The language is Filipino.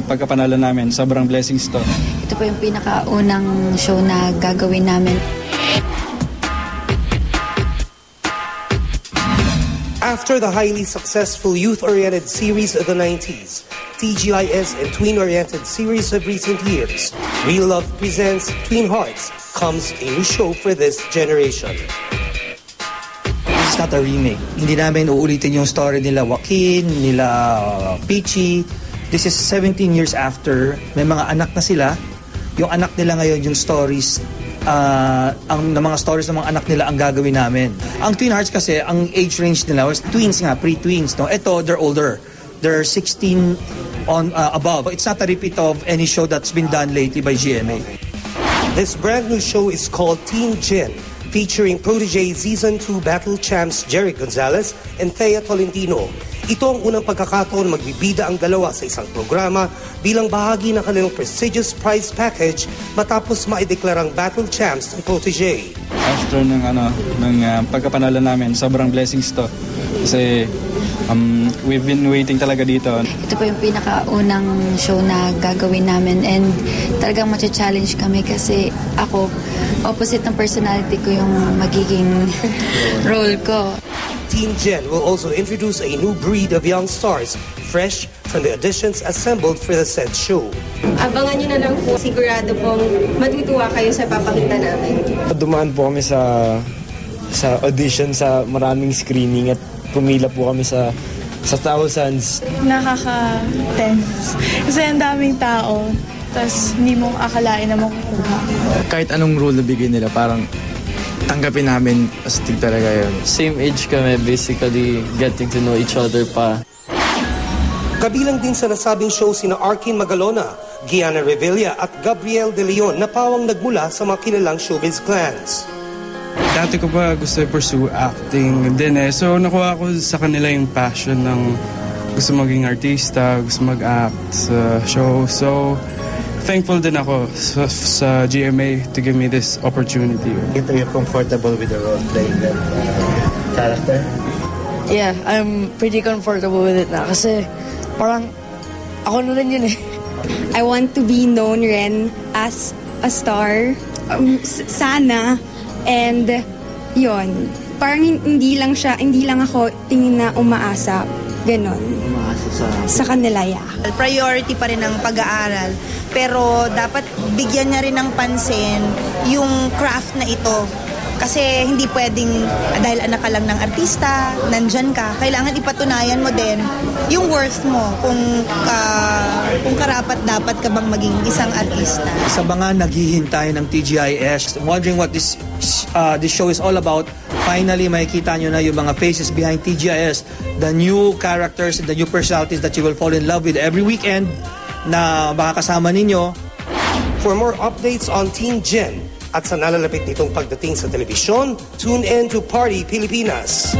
pagkapanalo namin. Sobrang blessings to. Ito po yung pinakaunang show na gagawin namin. After the highly successful youth-oriented series of the 90s, TGIS and tween-oriented series of recent years, Real Love presents Tween Hearts comes a new show for this generation. It's not a remake. Hindi namin uulitin yung story nila Joaquin, nila Peachy. This is 17 years after. May mga anak na sila. Yung anak nila ngayon, yung stories, ang mga stories ng mga anak nila ang gagawin namin. Ang Tween Hearts kasi, ang age range nila was tweens nga, pre-tweens. No? Ito, they're older. They're 16 on above. It's not a repeat of any show that's been done lately by GMA. This brand new show is called Teen Gen, featuring Protege Season 2 battle champs Jerry Gonzalez and Thea Tolentino. Ito ang unang pagkakataon magbibida ang dalawa sa isang programa bilang bahagi ng kanilang prestigious prize package matapos maideklarang battle champs ng Protege. After ng pagkapanalo namin, sobrang blessings to. Kasi we've been waiting talaga dito. Ito po yung pinakaunang show na gagawin namin and talagang matcha-challenge kami kasi ako, opposite ng personality ko yung magiging role ko. Teen Gen will also introduce a new breed of young stars, fresh from the auditions assembled for the said show. Abangan nyo na lang po. Sigurado pong matutuwa kayo sa papakita namin. Dumaan po kami sa audition, sa maraming screening at pumila po kami sa thousands. Nakaka-tense. Kasi ang daming tao, tapos hindi mo akalain na makukuha. Kahit anong role na bigay nila, parang tanggapin namin, astig talaga yun. Same age kami, basically getting to know each other pa. Kabilang din sa nasabing show sina Arkin Magalona, Gianna Revilla at Gabriel De Leon na pawang nagmula sa mga kilalang showbiz clans. Dati ko pa gusto pursue acting din So nakuha ko sa kanila yung passion ng gusto maging artista, gusto mag-act sa show. So thankful din ako sa GMA to give me this opportunity. Are you comfortable with the role playing that character? Yeah, I'm pretty comfortable with it na kasi parang ako na rin yun eh. I want to be known rin as a star. Sana. And yon, parang hindi lang ako tingin na umaasa. Ganon. Sa kanila, yeah. Priority pa rin ang pag-aaral. Pero dapat bigyan niya rin ng pansin yung craft na ito. Kasi hindi pwedeng, dahil anak ka lang ng artista, nandyan ka, kailangan ipatunayan mo din yung worth mo kung karapat-dapat ka bang maging isang artista. Sa mga naghihintay ng TGIS, wondering what this show is all about, finally makikita nyo na yung mga faces behind TGIS, the new characters and the new personalities that you will fall in love with every weekend na baka kasama ninyo. For more updates on Teen Gen at sa nalalapit nitong pagdating sa telebisyon, tune in to Party Pilipinas.